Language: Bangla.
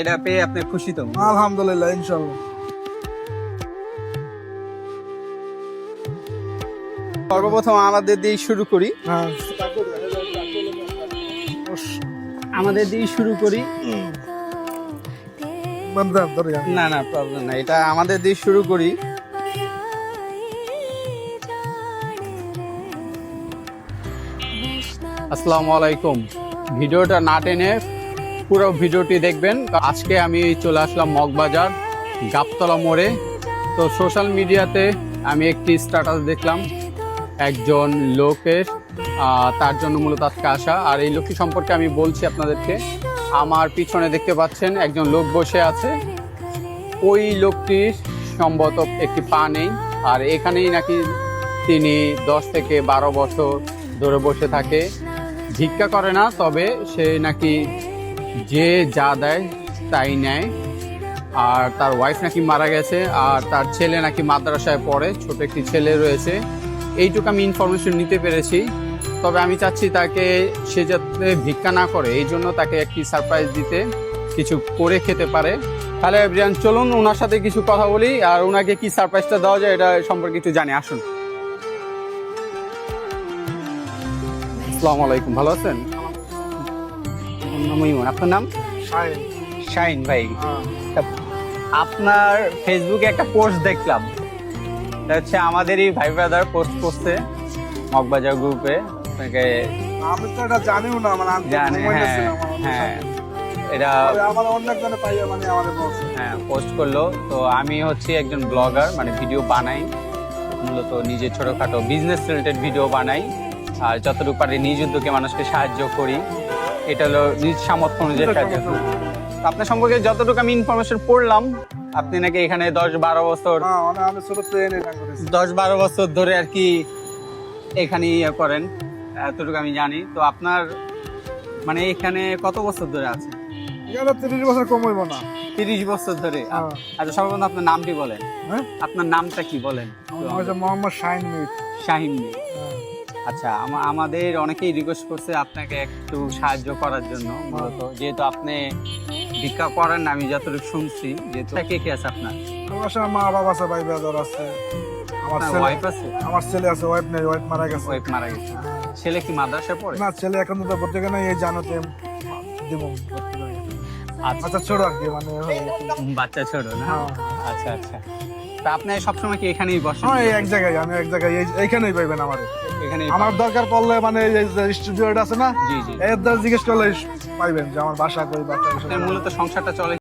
এটা পেয়ে আপনি খুশি তো? আলহামদুলিল্লাহ, ইনশাআল্লাহ। সর্বপ্রথম আমাদের দিয়ে শুরু করি। হ্যাঁ, আমাদের দিয়ে শুরু করি। না না, প্রবলেম না, এটা আমাদের দিয়ে শুরু করি। আসসালামু আলাইকুম। ভিডিওটা না টেনে পুরো ভিডিওটি দেখবেন। আজকে আমি চলে আসলাম মগবাজার গাবতলা মোড়ে। তো সোশ্যাল মিডিয়াতে আমি একটি স্ট্যাটাস দেখলাম একজন লোকের, তার জন্য মূলত আজকে আসা। আর এই লোকটি সম্পর্কে আমি বলছি আপনাদেরকে। আমার পিছনে দেখতে পাচ্ছেন একজন লোক বসে আছে। ওই লোকটির সম্ভবত একটি পা নেই, আর এখানেই নাকি তিনি 10 থেকে 12 বছর ধরে বসে থাকে। ভিক্ষা করে না, তবে সে নাকি যে যা দেয় তাই নেয়। আর তার ওয়াইফ নাকি মারা গেছে, আর তার ছেলে নাকি মাদ্রাসায় পড়ে, ছোট একটি ছেলে রয়েছে। এইটুকু আমি ইনফরমেশন নিতে পেরেছি। তবে আমি চাচ্ছি তাকে, সে যাতে ভিক্ষা না করে, এই জন্য তাকে একটি সারপ্রাইজ দিতে, কিছু করে খেতে পারে। তাহলে ব্রিয়ান, চলুন ওনার সাথে কিছু কথা বলি, আর ওনাকে কি সারপ্রাইজটা দেওয়া যায় এটা সম্পর্কে একটু জানি। আসুন। আসসালামু আলাইকুম, ভালো আছেন? আপনার নাম? শাহিন ভাই। আপনার ফেসবুকে একটা পোস্ট দেখলাম, এটা হচ্ছে আমাদেরই ভাই ব্রাদার পোস্ট করছে মগবাজার গ্রুপে। আপনাকে আমি তো এটা জানিও না, মানে আমি জানি, হ্যাঁ, এটা আমার অন্য একজনে পাইয়া মানে আমাদের বলছে। হ্যাঁ, পোস্ট করলো। তো আমি হচ্ছে একজন ব্লগার, মানে ভিডিও বানাই, মূলত নিজে ছোটখাটো বিজনেস রিলেটেড ভিডিও বানাই, আর যতটুকু পারি নিজ উদ্যোগে মানুষকে সাহায্য করি। এটা হলো নিজ সামর্থ্য অনুযায়ী সাহায্য করি। তো আপনার সম্পর্কে যতটুকু আমি ইনফরমেশন পড়লাম, আপনি নাকি এখানে 10-12 বছর, হ্যাঁ, মানে আমি ছোট ট্রেনে কাজ করেছি। 10-12 বছর ধরে আর কি এখানে ইয়ে করেন, এতটুকু আমি জানি। তো আপনার মানে এখানে কত বছর ধরে আছে? এখানে 30 বছর কম হইব না। 30 বছর ধরে। হ্যাঁ। আচ্ছা, সর্বপ্রথম আপনার নামটি বলেন। হ্যাঁ, আপনার নামটা কি বলেন? আমার নাম হচ্ছে মোহাম্মদ শাহিন মির। শাহিন মির। আচ্ছা, আমাদের অনেকেই রিকোয়েস্ট করছে আপনাকে একটু সাহায্য করার জন্য, মূলত যেহেতু আপনি ভিক্ষা করেন না, আমি যতটুকু শুনছি। যেহেতু কে কে আছে আপনার? আমার বাসায় মা বাবা আছে, ভাই ব্রাদার আছে, আমার ছেলে, ওয়াইফ আছে? আমার ছেলে আছে, ওয়াইফ নেই, ওয়াইফ মারা গেছে। ওয়াইফ মারা গেছে। ছেলে কি মাদ্রাসায় পড়ে? না, ছেলে এখন তো ভর্তি করে নাই, এই জানাতে দিব ভর্তি করে। আচ্ছা, আচ্ছা, ছোট আর কি, মানে বাচ্চা ছোট না? হ্যাঁ। আচ্ছা আচ্ছা। তা আপনি সবসময় কি এখানেই বসেন? হ্যাঁ, এই এক জায়গায়, আমি এক জায়গায় এইখানেই পাইবেন আমার। এখানেই আমার দরকার পড়লে মানে এই যে স্টুডিওটা আছে না, জি জি। এর দ্বারা জিজ্ঞেস করলে পাইবেন যে আমার বাসা কই, বাসা আপনার মূলত সংসারটা চলে